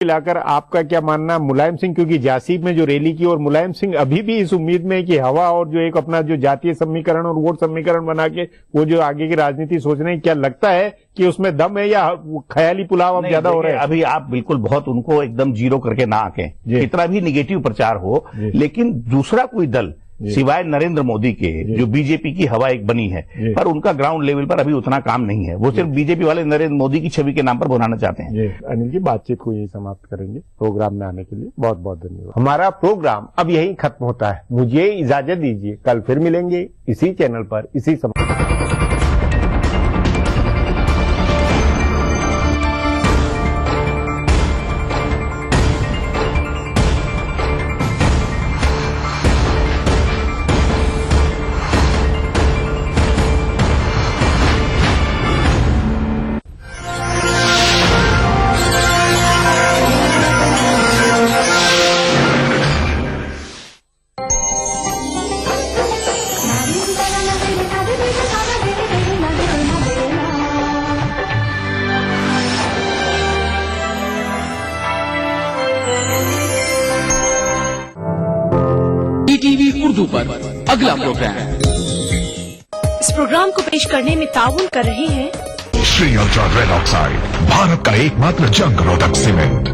मिलाकर आपका क्या मानना, मुलायम सिंह क्योंकि जासीब में जो रैली की और मुलायम सिंह अभी भी इस उम्मीद में है कि हवा और जो एक अपना जो जातीय समीकरण और वोट समीकरण बना के वो जो आगे की राजनीति सोच रहे हैं, क्या लगता है कि उसमें दम है या ख्याली पुलाव अब ज्यादा हो रहा है? अभी आप बिल्कुल बहुत उनको एकदम जीरो करके ना आके, कितना भी निगेटिव प्रचार हो, लेकिन दूसरा कोई दल सिवाय नरेंद्र मोदी के जो बीजेपी की हवा एक बनी है, पर उनका ग्राउंड लेवल पर अभी उतना काम नहीं है। वो सिर्फ बीजेपी वाले नरेंद्र मोदी की छवि के नाम पर बनाना चाहते हैं। अनिल जी, बातचीत को यही समाप्त करेंगे। प्रोग्राम में आने के लिए बहुत बहुत धन्यवाद। हमारा प्रोग्राम अब यही खत्म होता है, मुझे इजाजत दीजिए। कल फिर मिलेंगे इसी चैनल पर, इसी समय। टीवी उर्दू पर अगला प्रोग्राम। इस प्रोग्राम को पेश करने में ताउन कर रहे हैं Shri ultra red oxide, Bharat का एकमात्र जंग रोधक सीमेंट।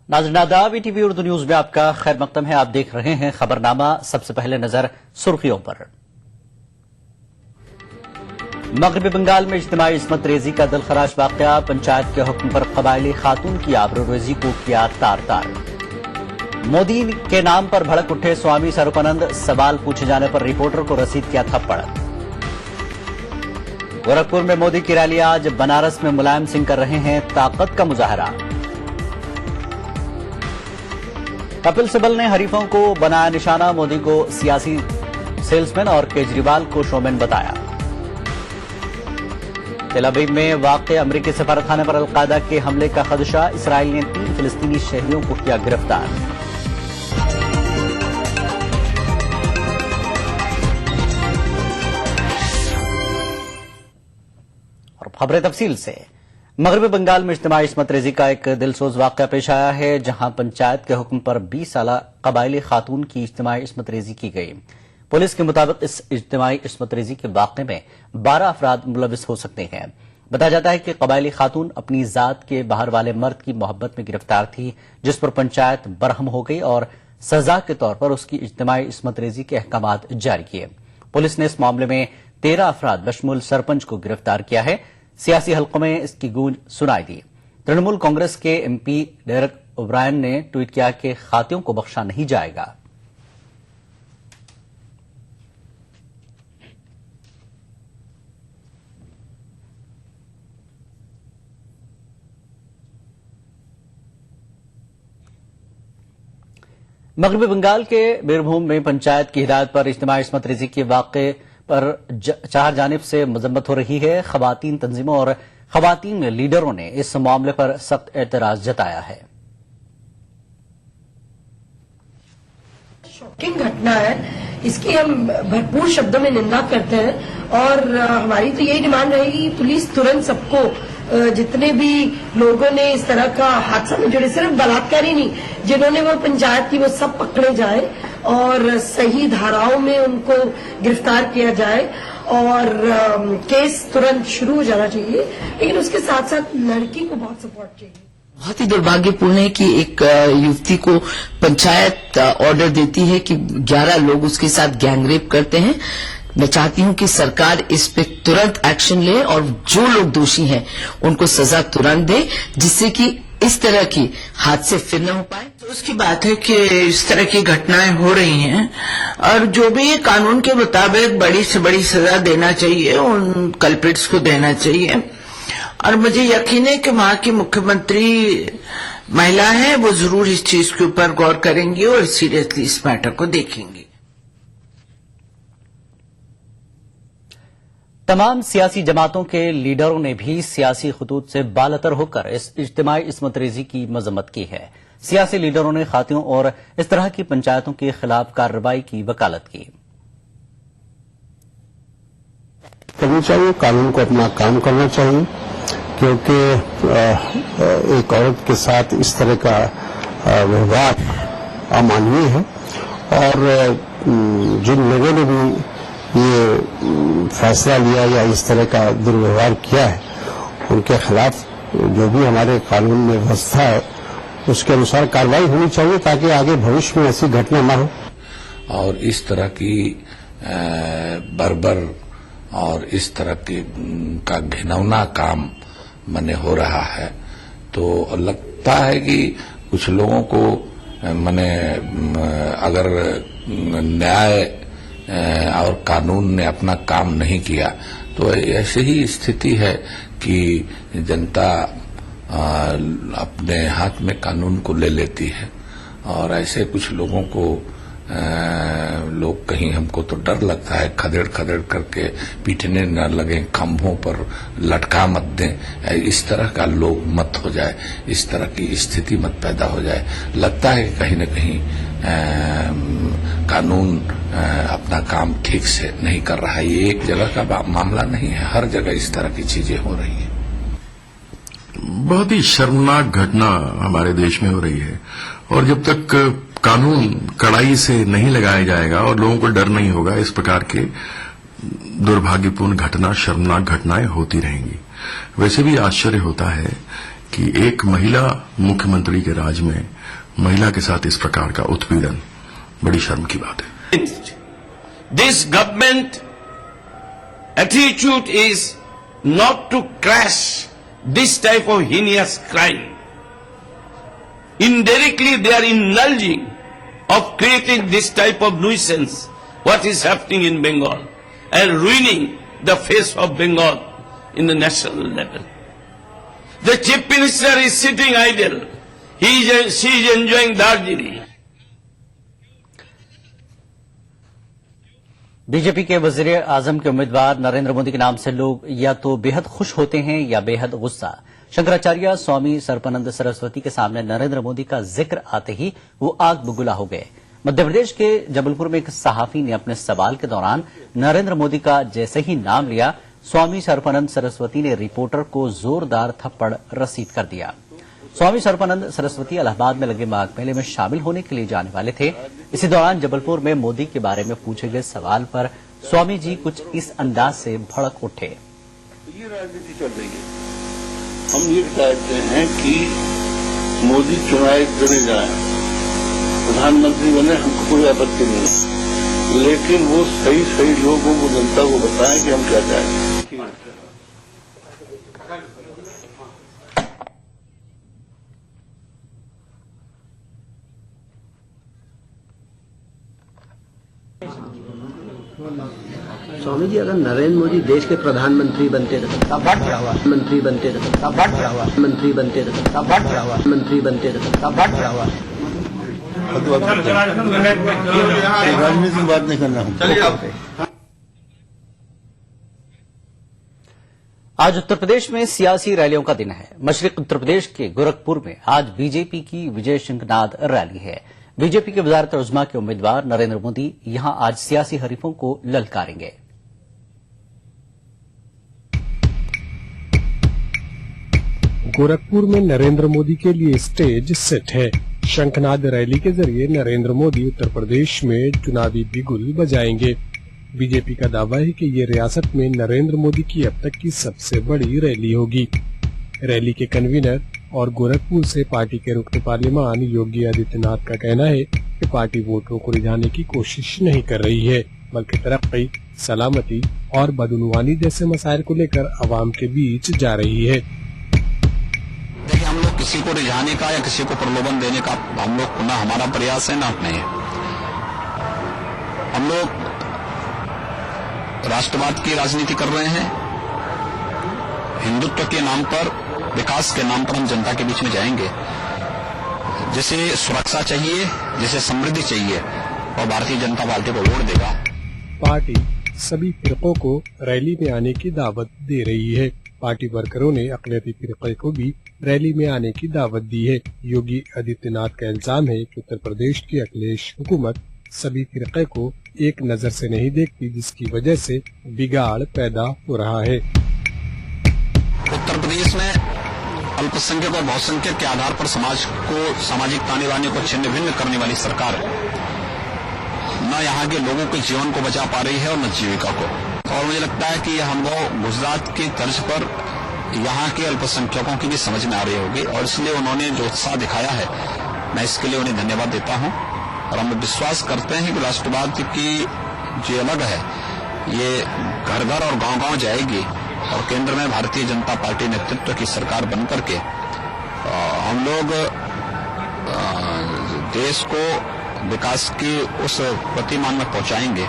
नाज़रीन आदाब, टीवी उर्दू न्यूज में आपका खैर मकदम है। आप देख रहे हैं खबरनामा। सबसे पहले नजर सुर्खियों पर। मगरबी बंगाल में इज्तिमाई इस्मत रेजी का दिलखराश वाकया, पंचायत के हुक्म पर कबायली खातून की आबरूरेजी को किया तार तार। मोदी के नाम पर भड़क उठे स्वामी स्वरूपानंद, सवाल पूछे जाने पर रिपोर्टर को रसीद किया थप्पड़। गोरखपुर में मोदी की रैली आज, बनारस में मुलायम सिंह कर रहे हैं ताकत का मुजाहरा। कपिल सिब्बल ने हरीफों को बनाया निशाना, मोदी को सियासी सेल्समैन और केजरीवाल को शोमैन बताया। तेल अवीव में वाक़े अमरीकी सफारतखाने पर अलकायदा के हमले का खदशा, इसराइल ने 3 फिलिस्तीनी शहरियों को किया गिरफ्तार। और खबरें तफसील से। मगरबी बंगाल में इज्तिमाई इस्मत रेजी का एक दिलसोज वाकया पेश आया है, जहां पंचायत के हुक्म पर 20 साला कबायली खातून की इज्तिमाई इस्मत रेजी की गई। पुलिस के मुताबिक इस इज्तिमाई इस्मत रेजी के वाकये में 12 अफराद मुलविस हो सकते हैं। बताया जाता है कि कबायली खातून अपनी जात के बाहर वाले मर्द की मोहब्बत में गिरफ्तार थी, जिस पर पंचायत बरहम हो गई और सजा के तौर पर उसकी इज्तिमाई इस्मत रेजी के अहकामात जारी किए। पुलिस ने इस मामले में 13 अफराद बशमूल सरपंच को गिरफ्तार किया है। सियासी हलकों में इसकी गूंज सुनाई दी। तृणमूल कांग्रेस के एमपी डेरेक ओब्रायन ने ट्वीट किया कि खातियों को बख्शा नहीं जाएगा। मगरबी बंगाल के बीरभूम में पंचायत की हिदायत पर इज्तिमाई इस्मत रेजी के वाक़े पर चार जानिब से मजम्मत हो रही है। खवातीन तंजीमों और खवातीन लीडरों ने इस मामले पर सख्त एतराज जताया है। शॉकिंग घटना है, इसकी हम भरपूर शब्दों में निंदा करते हैं और हमारी तो यही डिमांड रहेगी पुलिस तुरंत सबको, जितने भी लोगों ने इस तरह का हादसा में जुड़े, सिर्फ बलात्कारी नहीं, जिन्होंने वो पंचायत की, वो सब पकड़े जाए और सही धाराओं में उनको गिरफ्तार किया जाए और केस तुरंत शुरू हो जाना चाहिए। लेकिन उसके साथ साथ लड़की को बहुत सपोर्ट चाहिए। बहुत ही दुर्भाग्यपूर्ण है कि एक युवती को पंचायत ऑर्डर देती है कि 11 लोग उसके साथ गैंगरेप करते हैं। मैं चाहती हूं कि सरकार इस पे तुरंत एक्शन ले और जो लोग दोषी हैं उनको सजा तुरंत दे, जिससे कि इस तरह की हादसे फिर न हो पाए। तो उसकी बात है कि इस तरह की घटनाएं हो रही हैं और जो भी कानून के मुताबिक बड़ी से बड़ी सजा देना चाहिए, उन कल्प्रिट्स को देना चाहिए। और मुझे यकीन है कि वहां की मुख्यमंत्री महिला है, वो जरूर इस चीज के ऊपर गौर करेंगी और सीरियसली इस मैटर को देखेंगी। तमाम सियासी जमातों के लीडरों ने भी सियासी खतूत से बालतर होकर इस इज्तिमाई इस्मत रेजी की मजम्मत की है। सियासी लीडरों ने खातियों और इस तरह की पंचायतों के खिलाफ कार्रवाई की वकालत की। करनी चाहिए, कानून को अपना काम करना चाहिए, क्योंकि एक औरत के साथ इस तरह का व्यवहार अमानवीय है और जिन लोगों ने भी ये फैसला लिया या इस तरह का दुर्व्यवहार किया है, उनके खिलाफ जो भी हमारे कानून में व्यवस्था है उसके अनुसार कार्रवाई होनी चाहिए, ताकि आगे भविष्य में ऐसी घटना न हो। और इस तरह की बर्बर और इस तरह की का घिनौना काम मने हो रहा है, तो लगता है कि कुछ लोगों को मने अगर न्याय और कानून ने अपना काम नहीं किया तो ऐसी ही स्थिति है कि जनता अपने हाथ में कानून को ले लेती है। और ऐसे कुछ लोगों को लोग कहीं, हमको तो डर लगता है, खदेड़ खदेड़ करके पीटने न लगे, खंभों पर लटका मत दें, इस तरह का लोग मत हो जाए, इस तरह की स्थिति मत पैदा हो जाए। लगता है कि कहीं न कहीं कानून अपना काम ठीक से नहीं कर रहा है। ये एक जगह का मामला नहीं है, हर जगह इस तरह की चीजें हो रही हैं। बहुत ही शर्मनाक घटना हमारे देश में हो रही है, और जब तक कानून कड़ाई से नहीं लगाया जाएगा और लोगों को डर नहीं होगा, इस प्रकार के दुर्भाग्यपूर्ण घटना, शर्मनाक घटनाएं होती रहेंगी। वैसे भी आश्चर्य होता है कि एक महिला मुख्यमंत्री के राज में महिला के साथ इस प्रकार का उत्पीड़न बड़ी शर्म की बात है। This government attitude is not to crash this type of heinous crime. Indirectly, they are indulging of creating this type of nuisance, what is happening in Bengal, and ruining the face of Bengal in the national level. The Chief Minister is sitting idle. She is enjoying Darjeeling. BJP के वजीर आजम के उम्मीदवार नरेंद्र मोदी के नाम से लोग या तो बेहद खुश होते हैं या बेहद गुस्सा। शंकराचार्य स्वामी सर्पानंद सरस्वती के सामने नरेंद्र मोदी का जिक्र आते ही वो आग बबूला हो गए। मध्य प्रदेश के जबलपुर में एक सहाफी ने अपने सवाल के दौरान नरेंद्र मोदी का जैसे ही नाम लिया, स्वामी सर्पानंद सरस्वती ने रिपोर्टर को जोरदार थप्पड़ रसीद कर दिया। स्वामी सर्पानंद सरस्वती इलाहाबाद में लगे माघ मेले में शामिल होने के लिए जाने वाले थे। इसी दौरान जबलपुर में मोदी के बारे में पूछे गए सवाल पर स्वामी जी कुछ इस अंदाज से भड़क उठे। ये राजनीति चल रही है। हम ये चाहते हैं कि मोदी चुने जाए, प्रधानमंत्री बने, हमको कोई आपत्ति नहीं, लेकिन वो सही लोगों को, जनता को बताएं कि हम क्या चाहते हैं। स्वामी जी, अगर नरेंद्र मोदी देश के प्रधानमंत्री बनते रहे, मंत्री बनते रहे, मंत्री बनते रहे, मंत्री बनते रहे, राजनीति में बात नहीं करना। आज उत्तर प्रदेश में सियासी रैलियों का दिन है। मशरिक उत्तर प्रदेश के गोरखपुर में आज बीजेपी की विजय शंखनाद रैली है। बीजेपी के वजारत उज़्मा के उम्मीदवार नरेंद्र मोदी यहां आज सियासी हरीफों को ललकारेंगे। गोरखपुर में नरेंद्र मोदी के लिए स्टेज सेट है। शंखनाद रैली के जरिए नरेंद्र मोदी उत्तर प्रदेश में चुनावी बिगुल बजाएंगे। बीजेपी का दावा है कि ये रियासत में नरेंद्र मोदी की अब तक की सबसे बड़ी रैली होगी। रैली के कन्वीनर और गोरखपुर से पार्टी के रुकन पार्लियामान योगी आदित्यनाथ का कहना है कि पार्टी वोटरों को रिझाने की कोशिश नहीं कर रही है, बल्कि तरक्की, सलामती और बदउनवानी जैसे मसाइल को लेकर आवाम के बीच जा रही है। देखिए, हम लोग किसी को रिझाने का या किसी को प्रलोभन देने का हम लोग ना हमारा प्रयास है ना नहीं है। हम लोग राष्ट्रवाद की राजनीति कर रहे हैं, हिंदुत्व के नाम पर, विकास के नाम पर हम जनता के बीच में जाएंगे। जिसे सुरक्षा चाहिए, जिसे समृद्धि चाहिए, और भारतीय जनता पार्टी को वोट देगा। पार्टी सभी फिरकों को रैली में आने की दावत दे रही है। पार्टी वर्करों ने अक़लियती फिरके को भी रैली में आने की दावत दी है। योगी आदित्यनाथ का इल्जाम है कि उत्तर प्रदेश की अखिलेश हुकूमत सभी फिरके को एक नजर से नहीं देखती, जिसकी वजह से बिगाड़ पैदा हो रहा है। उत्तर प्रदेश में अल्पसंख्यक और बहुसंख्यक के आधार पर समाज को, सामाजिक ताने बाने को छिन्न भिन्न करने वाली सरकार न यहाँ के लोगों के जीवन को बचा पा रही है और न जीविका को। और मुझे लगता है कि यह अनुभव गुजरात की तर्ज पर यहाँ के अल्पसंख्यकों की भी समझ में आ रही होगी, और इसलिए उन्होंने जो उत्साह दिखाया है, मैं इसके लिए उन्हें धन्यवाद देता हूँ। और हम विश्वास करते हैं कि राष्ट्रवाद की जो अलग है, ये घर घर और गांव गांव जाएगी, और केंद्र में भारतीय जनता पार्टी नेतृत्व की सरकार बनकर के हम लोग देश को विकास की उस प्रतिमान में पहुंचाएंगे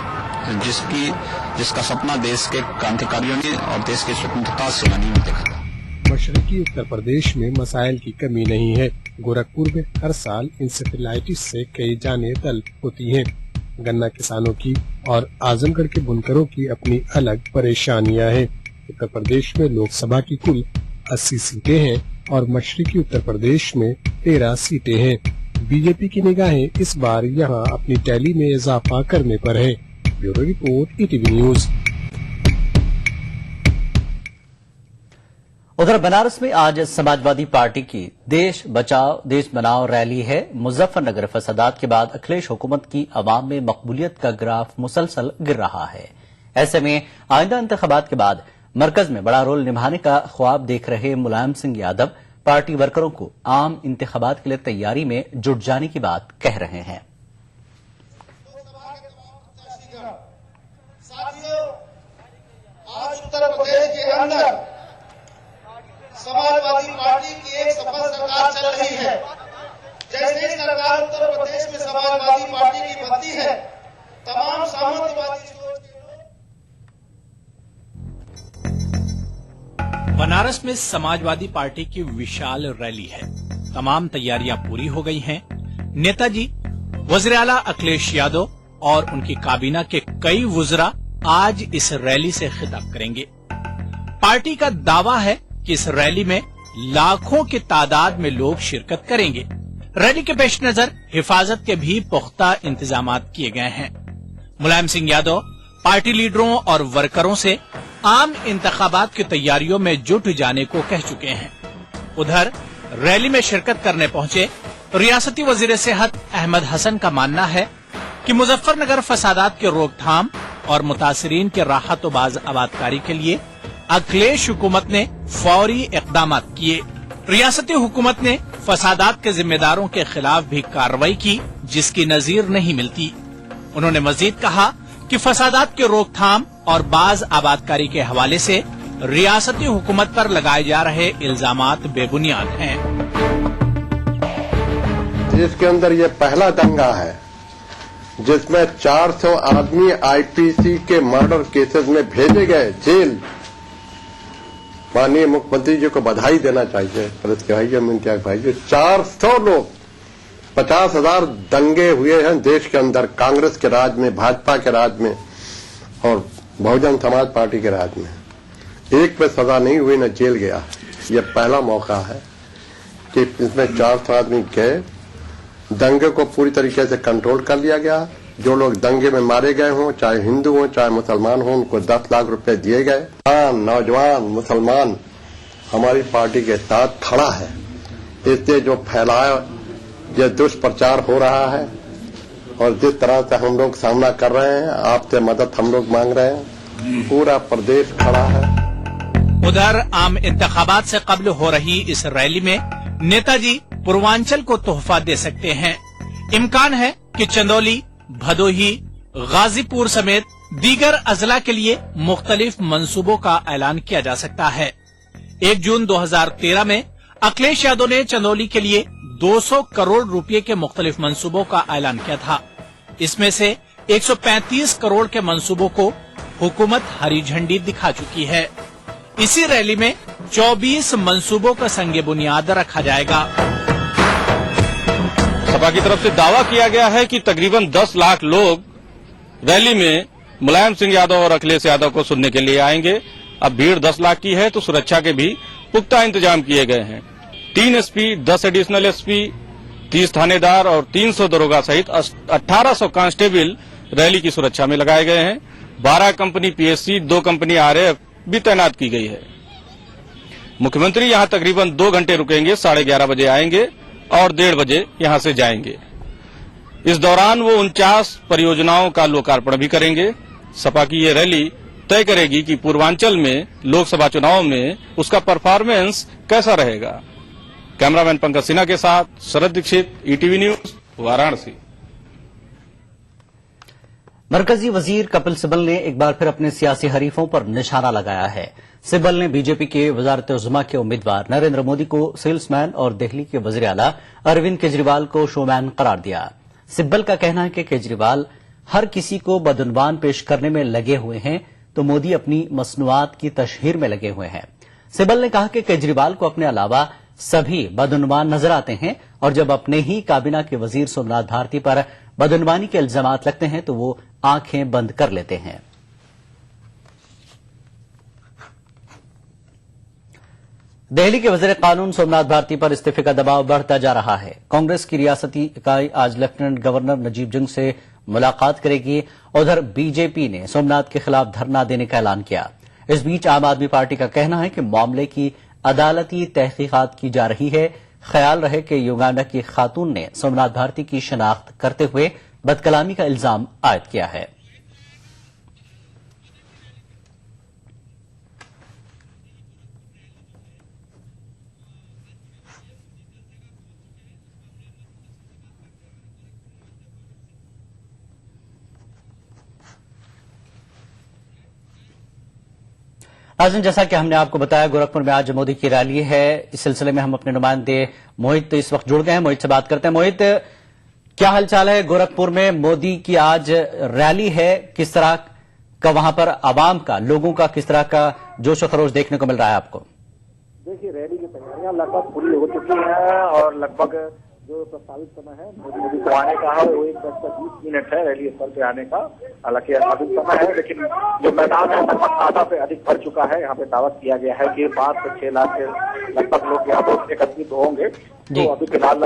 जिसका सपना देश के क्रांतिकारियों ने और देश के स्वतंत्रता सेनानियों ने देखा था। मशरकी उत्तर प्रदेश में मसाइल की कमी नहीं है। गोरखपुर में हर साल इंसेफेलाइटिस से कई जानें तल्फ होती हैं। गन्ना किसानों की और आजमगढ़ के बुनकरों की अपनी अलग परेशानियां हैं। उत्तर प्रदेश में लोकसभा की कुल 80 सीटें हैं और मशरकी उत्तर प्रदेश में 13 सीटें हैं। बीजेपी की निगाहें इस बार यहां अपनी टैली में इजाफा करने पर है। Bureau report, ETV news. उधर बनारस में आज समाजवादी पार्टी की देश बचाओ देश बनाओ रैली है। मुजफ्फरनगर फसादात के बाद अखिलेश हुकूमत की अवाम में मकबूलियत का ग्राफ मुसलसल गिर रहा है। ऐसे में आइंदा इंतखाबात के बाद मरकज में बड़ा रोल निभाने का ख्वाब देख रहे मुलायम सिंह यादव पार्टी वर्करों को आम इंतखाबात के लिए तैयारी में जुट जाने की बात कह रहे हैं। आज उत्तर प्रदेश के अंदर समाजवादी पार्टी की एक सफल सरकार चल रही है। जैसे ही सरकार उत्तर प्रदेश में समाजवादी पार्टी की बनती है, तमाम सामंतवादी बनारस में समाजवादी पार्टी की विशाल रैली है। तमाम तैयारियां पूरी हो गई हैं। नेताजी वज़ीर आला अखिलेश यादव और उनकी काबीना के कई वुज़रा आज इस रैली से खिताब करेंगे। पार्टी का दावा है कि इस रैली में लाखों की तादाद में लोग शिरकत करेंगे। रैली के पेश नजर हिफाजत के भी पुख्ता इंतजाम किए गए हैं। मुलायम सिंह यादव पार्टी लीडरों और वर्करों से आम इंतखाबात की तैयारियों में जुट जाने को कह चुके हैं। उधर रैली में शिरकत करने पहुंचे रियासती वजीर सेहत अहमद हसन का मानना है कि मुजफ्फरनगर फसादात के रोकथाम और मुतासरीन के राहत व बाज आबादकारी के लिए अखिलेश हुकूमत ने फौरी इक़दाम किए। रियासती हुकूमत ने फसादात के जिम्मेदारों के खिलाफ भी कार्रवाई की, जिसकी नजीर नहीं मिलती। उन्होंने मजीद कहा कि फसादात के रोकथाम और बाज आबादकारी के हवाले से रियासती हुकूमत पर लगाए जा रहे इल्जामात बेबुनियाद हैं। देश के अंदर ये पहला दंगा है जिसमें 400 आदमी आईपीसी के मर्डर केसेस में भेजे गए जेल। माननीय मुख्यमंत्री जी को बधाई देना चाहिए, प्रेस के भाई, इम्तियाज भाई। 400 लोग, 50,000 दंगे हुए हैं देश के अंदर, कांग्रेस के राज में, भाजपा के राज में और बहुजन समाज पार्टी के राज में। एक पे सजा नहीं हुई, न जेल गया। ये पहला मौका है कि इसमें 400 आदमी गए, दंगे को पूरी तरीके से कंट्रोल कर लिया गया। जो लोग दंगे में मारे गए हों, चाहे हिंदू हों चाहे मुसलमान हों, उनको 10 लाख रुपए दिए गए। नौजवान मुसलमान हमारी पार्टी के साथ खड़ा है। इससे जो फैलाया, ये दुष्प्रचार हो रहा है और जिस तरह से हम लोग सामना कर रहे हैं, आपसे मदद हम लोग मांग रहे हैं। पूरा प्रदेश खड़ा है। उधर आम इंतखाबात से कब्ल हो रही इस रैली में नेताजी पूर्वांचल को तोहफा दे सकते हैं। इम्कान है कि चंदौली, भदोही, गाजीपुर समेत दीगर अजला के लिए मुख्तलिफ मंसूबों का ऐलान किया जा सकता है। 1 जून 2013 में अखिलेश यादव ने चंदौली के लिए 200 करोड़ रुपए के मुख्तलिफ मंसूबों का ऐलान किया था। इसमें से 135 करोड़ के मंसूबों को हुकूमत हरी झंडी दिखा चुकी है। इसी रैली में 24 मंसूबों का संग बुनियाद रखा जाएगा। सपा की तरफ से दावा किया गया है कि तकरीबन 10 लाख लोग रैली में मुलायम सिंह यादव और अखिलेश यादव को सुनने के लिए आएंगे। अब भीड़ 10 लाख की है तो सुरक्षा के भी पुख्ता इंतजाम किए गए हैं। 3 एसपी, 10 एडिशनल एसपी, 30 थानेदार और 300 दरोगा सहित 1800 कांस्टेबल रैली की सुरक्षा में लगाए गए हैं। 12 कंपनी पीएससी, 2 कंपनी आरएएफ भी तैनात की गई है। मुख्यमंत्री यहां तकरीबन 2 घंटे रुकेंगे, 11:30 बजे आएंगे और 1:30 बजे यहां से जाएंगे। इस दौरान वो 49 परियोजनाओं का लोकार्पण भी करेंगे। सपा की ये रैली तय करेगी कि पूर्वांचल में लोकसभा चुनाव में उसका परफॉर्मेंस कैसा रहेगा। कैमरामैन पंकज सिन्हा के साथ शरद दीक्षित, ईटीवी न्यूज, वाराणसी। मरकजी वजीर कपिल सिब्बल ने एक बार फिर अपने सियासी हरीफों पर निशाना लगाया है। सिब्बल ने बीजेपी के वजारत-ए-उज़्मा के उम्मीदवार नरेंद्र मोदी को सेल्समैन और दिल्ली के वज़ीर आला अरविंद केजरीवाल को शोमैन करार दिया। सिब्बल का कहना है कि केजरीवाल हर किसी को बदउनवान पेश करने में लगे हुए हैं तो मोदी अपनी मसनूआत की तशहीर में लगे हुए हैं। सिब्बल ने कहा कि केजरीवाल को अपने अलावा सभी बदउनवान नजर आते हैं और जब अपने ही काबीना के वजीर सोमनाथ भारती पर बदउनवानी के इल्जामात लगते हैं तो वो आंखें बंद कर लेते हैं। दिल्ली के वजीर कानून सोमनाथ भारती पर इस्तीफे का दबाव बढ़ता जा रहा है। कांग्रेस की रियासती इकाई आज लेफ्टिनेंट गवर्नर नजीब जंग से मुलाकात करेगी। उधर बीजेपी ने सोमनाथ के खिलाफ धरना देने का ऐलान किया। इस बीच आम आदमी पार्टी का कहना है कि मामले की अदालती तहकीकात की जा रही है। ख्याल रहे कि युगांडा की खातून ने सोमनाथ भारती की शनाख्त करते हुए बदकलामी का इल्जाम आयद किया है। नाज़रीन, जैसा कि हमने आपको बताया, गोरखपुर में आज मोदी की रैली है। इस सिलसिले में हम अपने नुमाइंदे मोहित इस वक्त जुड़ गए हैं। मोहित से बात करते हैं। मोहित, क्या हालचाल है? गोरखपुर में मोदी की आज रैली है, किस तरह का वहां पर आवाम का, लोगों का किस तरह का जोश और खरोश देखने को मिल रहा है आपको? देखिए, रैली की तैयारियां लगभग पूरी हो चुकी हैं और लगभग जो प्रस्तावित समय है मोदी को आने का है वो 1:20 है रैली स्थल पे आने का। हालांकि अभी समय है लेकिन जो मैदान है लगभग आधा से अधिक भर चुका है। यहाँ पे दावत किया गया है कि 5 से 6 लाख के लगभग लोग यहाँ पे एकत्रित होंगे। तो अभी फिलहाल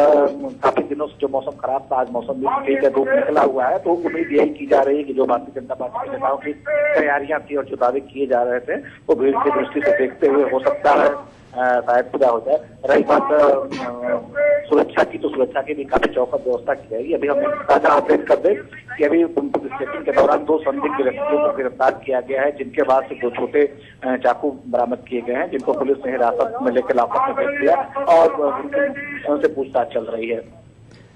काफी दिनों से जो मौसम खराब था, आज मौसम भी ठीक है, धूप निकला हुआ है। तो उम्मीद यही की जा रही है कि जो भारतीय जनता पार्टी के नेताओं की तैयारियां थी और जो दावे किए जा रहे थे वो भीड़ की दृष्टि से देखते हुए हो सकता है शायद पूरा हो जाए। रही बात सुरक्षा की, तो सुरक्षा की भी काफी चौकस व्यवस्था की जाएगी। अभी हम ताजा अपडेट कर दें कि अभी चेकिंग के दौरान 2 संदिग्ध व्यक्तियों को गिरफ्तार किया गया है, जिनके बाद से 2 छोटे चाकू बरामद किए गए हैं, जिनको पुलिस ने हिरासत में लेकर लापता में भेज दिया और उनसे पूछताछ चल रही है।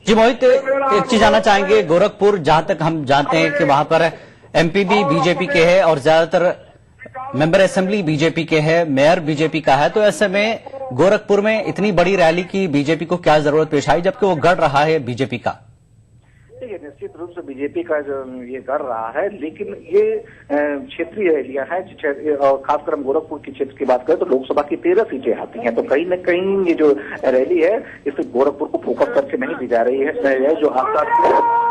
जी मोहित, एक चीज जानना चाहेंगे, गोरखपुर जहां तक हम जानते हैं कि वहां पर एमपी भी बीजेपी के है और ज्यादातर मेंबर असेंबली बीजेपी के है, मेयर बीजेपी का है, तो ऐसे में गोरखपुर में इतनी बड़ी रैली की बीजेपी को क्या जरूरत पेश आई जबकि वो गढ़ रहा है बीजेपी का? ये निश्चित रूप से बीजेपी का जो ये कर रहा है, लेकिन ये क्षेत्रीय रैलियां हैं और खासकर हम गोरखपुर की क्षेत्र की बात करें तो लोकसभा की 13 सीटें आती हैं। तो कहीं न कहीं ये जो रैली है इसे गोरखपुर को फोकस करके नहीं दी जा रही है। जो आसपास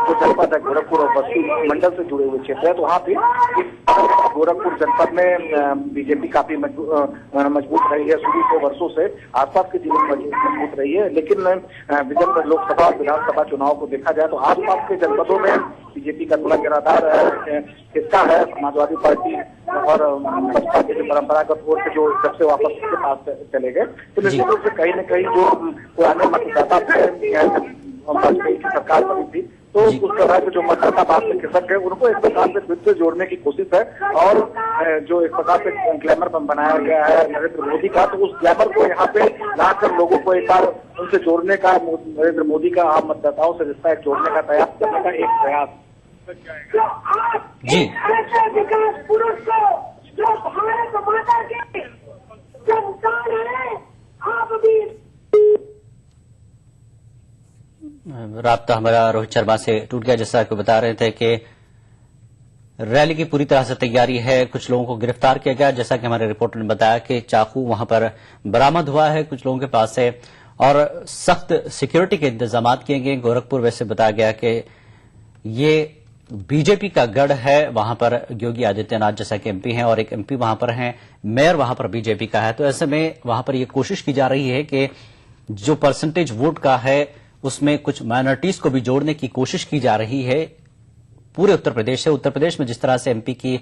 जो जनपद है गोरखपुर और बस्ती मंडल से जुड़े हुए क्षेत्र है, तो वहाँ पे गोरखपुर जनपद में बीजेपी काफी मजबूत रही है शुरू से, वर्षों से आसपास के जिले में मजबूत रही है। लेकिन जब लोकसभा और विधानसभा चुनाव को देखा जाए तो आसपास के जनपदों में बीजेपी का थोड़ा गिरादार हिस्सा है। समाजवादी पार्टी और बसपा के जो परंपरागत वोट जो जब से वापस के पास चले गए, तो निश्चित रूप से कहीं न कहीं जो पुराने मतदाता वाजपेयी की सरकार बनी थी तो उस तरह के जो मतदाता बाद में खिसक गए उनको एक प्रकार से फिर से जोड़ने की कोशिश है। और जो एक प्रकार से ग्लैमर बनाया गया है नरेंद्र मोदी का, तो उस ग्लैमर को यहाँ पे लाकर लोगों को एक बार उनसे जोड़ने का, नरेंद्र मोदी का आम मतदाताओं से रिश्ता जोड़ने का प्रयास करने का एक प्रयास जी। विकास पुरुष को जो भारत माता के संतान है, आप भी राब्ता हमारा रोहित शर्मा से टूट गया। जैसा कि बता रहे थे कि रैली की पूरी तरह से तैयारी है। कुछ लोगों को गिरफ्तार किया गया, जैसा कि हमारे रिपोर्टर ने बताया कि चाकू वहां पर बरामद हुआ है कुछ लोगों के पास से, और सख्त सिक्योरिटी के इंतजाम किए गए। गोरखपुर वैसे बताया गया कि ये बीजेपी का गढ़ है, वहां पर योगी आदित्यनाथ जैसा कि एमपी हैं और एक एमपी वहां पर हैं, मेयर वहां पर बीजेपी का है। तो ऐसे में वहां पर यह कोशिश की जा रही है कि जो परसेंटेज वोट का है उसमें कुछ माइनॉरिटीज को भी जोड़ने की कोशिश की जा रही है पूरे उत्तर प्रदेश से। उत्तर प्रदेश में जिस तरह से एमपी की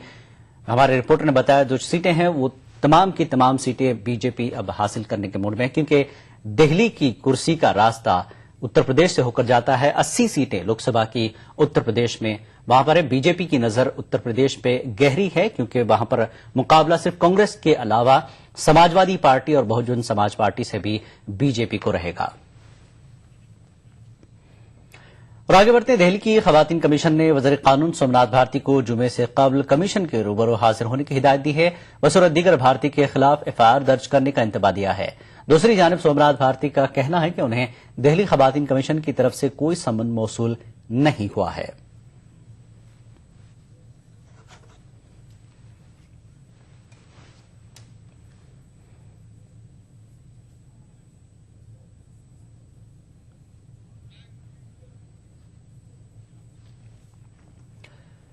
हमारे रिपोर्टर ने बताया जो सीटें हैं वो तमाम की तमाम सीटें बीजेपी अब हासिल करने के मूड में है, क्योंकि दिल्ली की कुर्सी का रास्ता उत्तर प्रदेश से होकर जाता है। 80 सीटें लोकसभा की उत्तर प्रदेश में वहां पर है। बीजेपी की नजर उत्तर प्रदेश पे गहरी है, क्योंकि वहां पर मुकाबला सिर्फ कांग्रेस के अलावा समाजवादी पार्टी और बहुजन समाज पार्टी से भी बीजेपी को रहेगा। और आगे बढ़ते, दिल्ली की खवातीन कमीशन ने वज़ीर कानून सोमनाथ भारती को जुमे से कबल कमीशन के रूबरू हाजिर होने की हिदायत दी है। बसूरत दीगर भारती के खिलाफ एफआईआर दर्ज करने का इंतबा दिया है। दूसरी जानब सोमनाथ भारती का कहना है कि उन्हें दिल्ली खवातीन कमीशन की तरफ से कोई समन मौसूल नहीं हुआ है।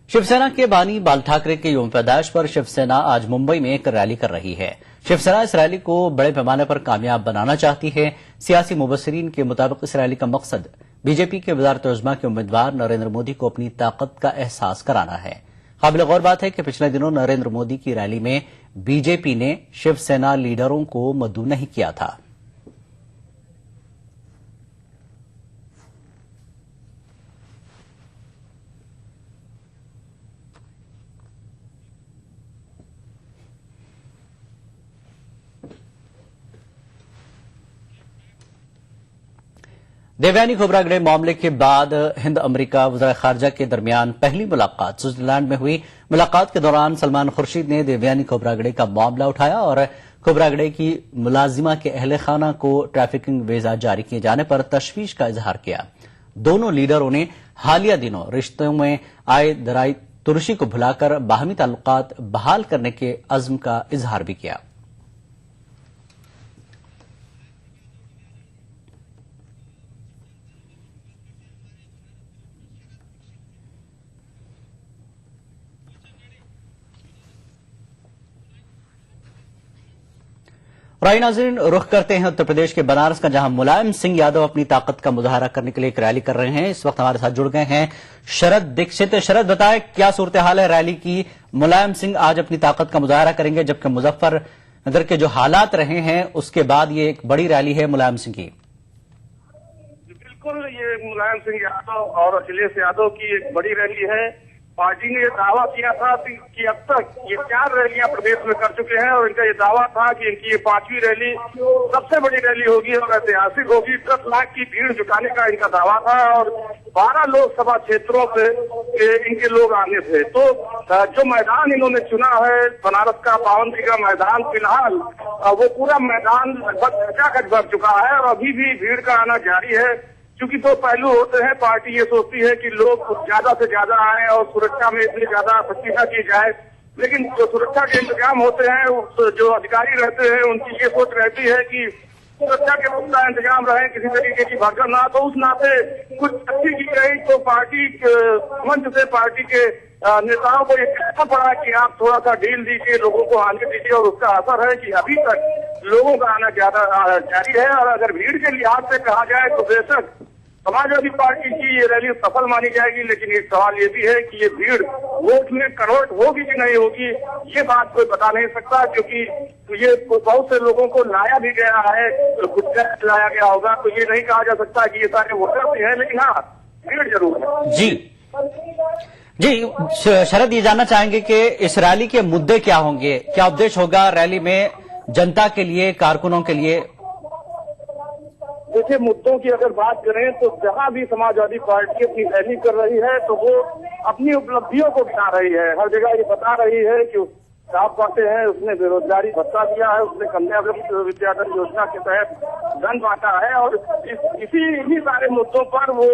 शिवसेना के बानी बाल ठाकरे के यौम पैदाइश पर शिवसेना आज मुंबई में एक रैली कर रही है। शिवसेना इस रैली को बड़े पैमाने पर कामयाब बनाना चाहती है। सियासी मुबस्सिरीन के मुताबिक इस रैली का मकसद बीजेपी के वज़ारत-ए-उज़्मा के उम्मीदवार नरेंद्र मोदी को अपनी ताकत का एहसास कराना है। काबिल गौर बात है कि पिछले दिनों नरेंद्र मोदी की रैली में बीजेपी ने शिवसेना लीडरों को मद्दू नहीं किया था। देवयानी खोबरागड़े मामले के बाद हिंद अमेरिका वज़ीर खारजा के दरमियान पहली मुलाकात स्विट्जरलैंड में हुई। मुलाकात के दौरान सलमान खुर्शीद ने देवयानी खोबरागड़े का मामला उठाया और खोबरागड़े की मुलाजिमा के अहले खाना को ट्रैफिकिंग वीजा जारी किए जाने पर तशवीश का इजहार किया। दोनों लीडरों ने हालिया दिनों रिश्तों में आए दराई तुर्शी को भुलाकर बाहमी ताल्लुकात बहाल करने के अज़्म का इजहार भी किया। राय नाज़रीन, रुख करते हैं उत्तर प्रदेश के बनारस का, जहां मुलायम सिंह यादव अपनी ताकत का मुजाहरा करने के लिए एक रैली कर रहे हैं। इस वक्त हमारे साथ जुड़ गए हैं शरद दीक्षित। शरद, बताएं क्या सूरत हाल है रैली की? मुलायम सिंह आज अपनी ताकत का मुजाहरा करेंगे, जबकि मुजफ्फरनगर के जो हालात रहे हैं उसके बाद ये एक बड़ी रैली है मुलायम सिंह की। बिल्कुल, ये मुलायम सिंह यादव और अखिलेश यादव की एक बड़ी रैली है। पार्टी ने ये दावा किया था कि अब तक ये 4 रैलियां प्रदेश में कर चुके हैं और इनका ये दावा था कि इनकी ये 5वीं रैली सबसे बड़ी रैली होगी और ऐतिहासिक होगी। 10 लाख की भीड़ जुटाने का इनका दावा था और 12 लोकसभा क्षेत्रों से इनके लोग आने थे। तो जो मैदान इन्होंने चुना है बनारस का पावनजी का मैदान, फिलहाल वो पूरा मैदान लगभग खचाखच भर चुका है और अभी भी भीड़ का आना जारी है। क्योंकि 2 पहलू होते हैं। पार्टी ये सोचती है कि लोग ज्यादा से ज्यादा आए और सुरक्षा में इतनी ज्यादा सख्ती की जाए, लेकिन जो सुरक्षा के इंतजाम होते हैं, जो अधिकारी रहते हैं, उनकी ये सोच रहती है कि सुरक्षा के पुख्ता इंतजाम रहे, किसी तरीके की भगदड़ ना। तो उस नाते कुछ सख्ती की गई तो पार्टी मंच से पार्टी के नेताओं को ये कहना पड़ा कि आप थोड़ा सा ढील दीजिए, लोगों को आने दीजिए। और उसका असर है कि अभी तक लोगों का आना ज्यादा जारी है। और अगर भीड़ के लिहाज से कहा जाए तो बेशक समाजवादी पार्टी की ये रैली सफल मानी जाएगी, लेकिन एक सवाल ये भी है कि ये भीड़ वोट में कन्वर्ट होगी कि नहीं होगी, ये बात कोई बता नहीं सकता। क्योंकि ये बहुत से लोगों को लाया भी गया है, गुटखा लाया गया होगा, तो ये नहीं कहा जा सकता कि ये सारे वोटर भी हैं, लेकिन हाँ भीड़ जरूर है। जी शरद, ये जानना चाहेंगे कि इस रैली के मुद्दे क्या होंगे, क्या उद्देश्य होगा रैली में जनता के लिए, कारकुनों के लिए? देखिए, मुद्दों की अगर बात करें तो जहां भी समाजवादी पार्टी अपनी रैली कर रही है तो वो अपनी उपलब्धियों को गिना रही है। हर जगह ये बता रही है कि साफ बातें हैं, उसने बेरोजगारी भत्ता दिया है, उसने कन्या विद्याधन योजना के तहत धन बांटा है और इन्हीं सारे मुद्दों पर वो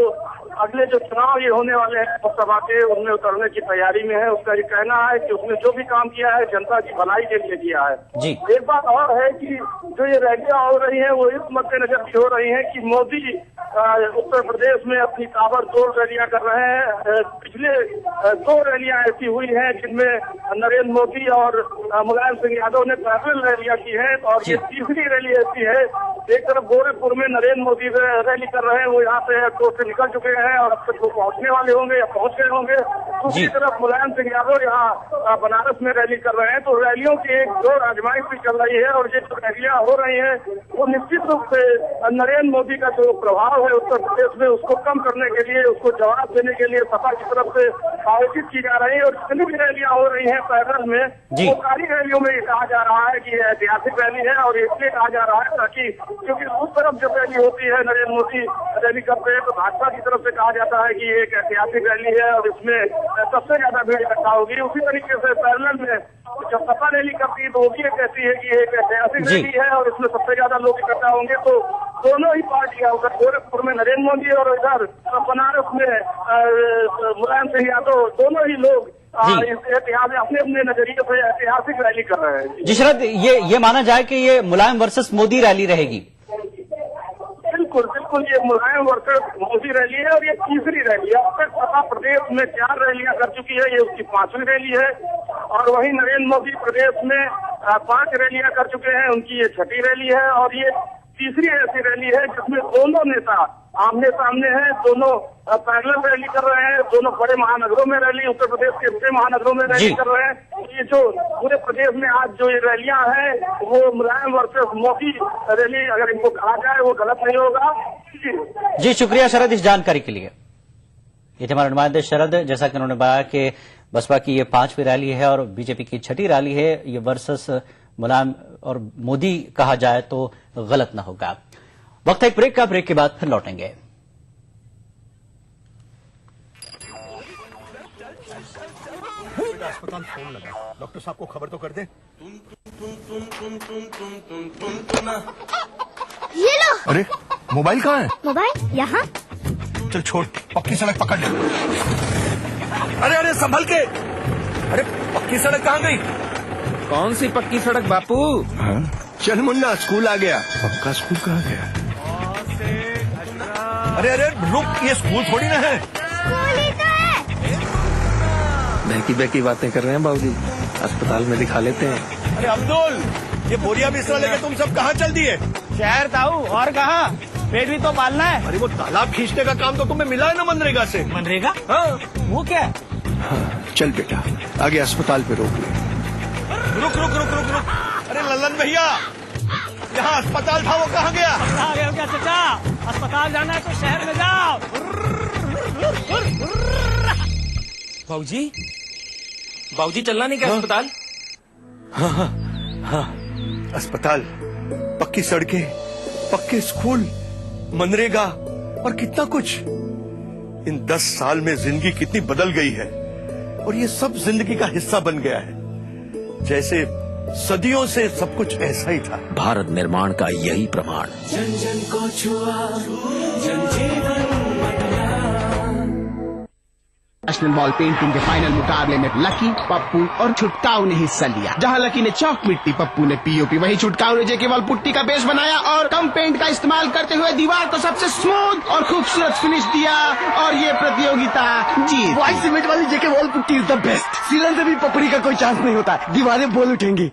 अगले जो चुनाव ये होने वाले हैं लोकसभा के, उनमें उतरने की तैयारी में है। उसका ये कहना है कि उसने जो भी काम किया है जनता की भलाई के लिए किया है। जी। एक बात और है कि जो ये रैलियां हो रही हैं वो इस मद्देनजर भी हो रही हैं कि मोदी उत्तर प्रदेश में अपनी ताबड़तोड़ रैलियां कर रहे हैं। पिछले 2 रैलियां ऐसी हुई हैं जिनमें नरेंद्र मोदी और मुलायम सिंह यादव ने पैदल रैलियां की हैं, और ये तीसरी रैली ऐसी है। एक तरफ गोरखपुर में नरेंद्र मोदी रैली कर रहे हैं, वो यहाँ से एयरपोर्ट से निकल चुके हैं और अब तक वो पहुंचने वाले होंगे या पहुंच गए होंगे। दूसरी तरफ मुलायम सिंह यादव यहाँ बनारस में रैली कर रहे हैं। तो रैलियों की एक दो आजमाइश भी चल रही है, और ये जो रैलियां हो रही हैं वो निश्चित रूप से नरेंद्र मोदी का जो प्रभाव है उत्तर प्रदेश में उसको कम करने के लिए, उसको जवाब देने के लिए सपा की तरफ से आयोजित की जा रही है। और जितनी भी रैलियां हो रही हैं पैदल में, वो सारी रैलियों में कहा जा रहा है कि ऐतिहासिक रैली है, और इसलिए कहा जा रहा है ताकि, क्योंकि उस तरफ जब रैली होती है नरेंद्र मोदी रैली करते हैं तो भाजपा की तरफ से कहा जाता है कि एक ऐतिहासिक रैली है और इसमें सबसे ज्यादा भीड़ इकट्ठा होगी। उसी तरीके से पैरेलल में जब सपा रैली करती है तो वो भी कहती है कि एक ऐतिहासिक रैली है और इसमें सबसे ज्यादा लोग इकट्ठा होंगे। तो दोनों ही पार्टियां, उधर गोरखपुर में नरेंद्र मोदी और इधर बनारस में मुलायम सिंह यादव, दोनों ही लोग इतिहास अपने अपने नजरिए से ऐतिहासिक रैली कर रहे हैं। जी शरद, ये माना जाए कि ये मुलायम वर्सेस मोदी रैली रहेगी? बिल्कुल बिल्कुल, ये मुलायम वर्सेस मोदी रैली है, और ये तीसरी रैली है। अब तक सपा प्रदेश में 4 रैलियां कर चुकी है, ये उसकी 5वीं रैली है। और वहीं नरेंद्र मोदी प्रदेश में 5 रैलियां कर चुके हैं, उनकी ये 6ठी रैली है। और ये तीसरी ऐसी रैली है जिसमें दोनों नेता आमने सामने हैं, दोनों पैरेलल रैली कर रहे हैं, दोनों बड़े महानगरों में रैली, उत्तर प्रदेश के बड़े महानगरों में रैली कर रहे हैं। ये जो पूरे प्रदेश में आज जो ये रैलियां हैं वो मुलायम वर्सेस मोदी रैली, अगर इनको कहा जाए वो गलत नहीं होगा। जी शुक्रिया शरद इस जानकारी के लिए। ये थे हमारे नुमाइंदे शरद। जैसा कि उन्होंने बताया कि बसपा की ये 5वीं रैली है और बीजेपी की 6ठी रैली है। ये वर्सेस मुलायम और मोदी कहा जाए तो गलत न होगा। वक्त है एक ब्रेक का, ब्रेक के बाद फिर लौटेंगे। अस्पताल फोन लगा, डॉक्टर साहब को खबर तो कर दे। ये लो। अरे मोबाइल कहाँ है? मोबाइल यहाँ। चल छोड़, पक्की सड़क पकड़ ले। अरे अरे संभल के। अरे पक्की सड़क कहाँ गई? कौन सी पक्की सड़क बापू? हाँ? चल मुन्ना, स्कूल आ गया। पक्का स्कूल कहाँ गया? अरे अरे रुक, ये स्कूल थोड़ी ना है। स्कूल ही तो है। बहकी बहकी बातें कर रहे हैं बाबूजी, अस्पताल में दिखा लेते हैं। अरे अब्दुल, ये बोरिया बिस्तर लेके तुम सब कहाँ चल दिए? शहर ताऊ, और कहाँ? पेट भी तो पालना है। अरे वो तालाब खींचने का काम तो तुम्हें मिला है ना मनरेगा से। मनरेगा? हाँ। वो क्या? हाँ, चल बेटा, आगे अस्पताल पे रोक ले। रुक रुक रुक रुक रुक। अरे लल्लन भैया, यहाँ अस्पताल था, वो कहाँ गया? क्या चाचा, अस्पताल जाना है तो शहर में जाओ। बाबूजी, बाबूजी चलना नहीं क्या अस्पताल? हाँ हाँ हाँ, अस्पताल, पक्की सड़कें, पक्के स्कूल, मनरेगा और कितना कुछ। इन 10 साल में जिंदगी कितनी बदल गई है, और ये सब जिंदगी का हिस्सा बन गया है, जैसे सदियों से सब कुछ ऐसा ही था। भारत निर्माण का यही प्रमाण। जन जन को छुआ, जन जीवन नेशनल बॉल पेंटिंग के फाइनल मुकाबले में लकी, पप्पू और छुटकाऊ ने हिस्सा लिया। जहां लकी ने चौक मिट्टी, पप्पू ने पीओपी, वहीं छुटकाऊ ने जेके वॉल पुट्टी का बेस बनाया और कम पेंट का इस्तेमाल करते हुए दीवार को सबसे स्मूथ और खूबसूरत फिनिश दिया और ये प्रतियोगिता जीत। व्हाइट सीमेंट वाली JK wall putty is the best. सीलन से भी पपड़ी का कोई चांस नहीं होता, दीवारें बोल उठेंगी।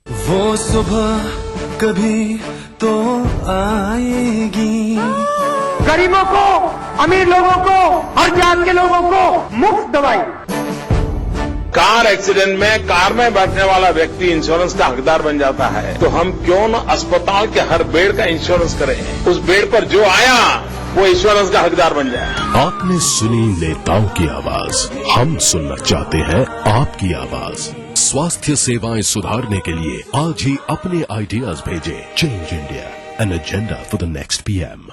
वो सुबह कभी तो आएगी। गरीबों को, अमीर लोगों को, हर जात के लोगों को मुफ्त दवाई। कार एक्सीडेंट में कार में बैठने वाला व्यक्ति इंश्योरेंस का हकदार बन जाता है, तो हम क्यों न अस्पताल के हर बेड का इंश्योरेंस करें? उस बेड पर जो आया वो इंश्योरेंस का हकदार बन जाए। आपने सुनी नेताओं की आवाज, हम सुनना चाहते हैं आपकी आवाज। स्वास्थ्य सेवाएं सुधारने के लिए आज ही अपने आइडियाज भेजें। Change India, an agenda for the next PM।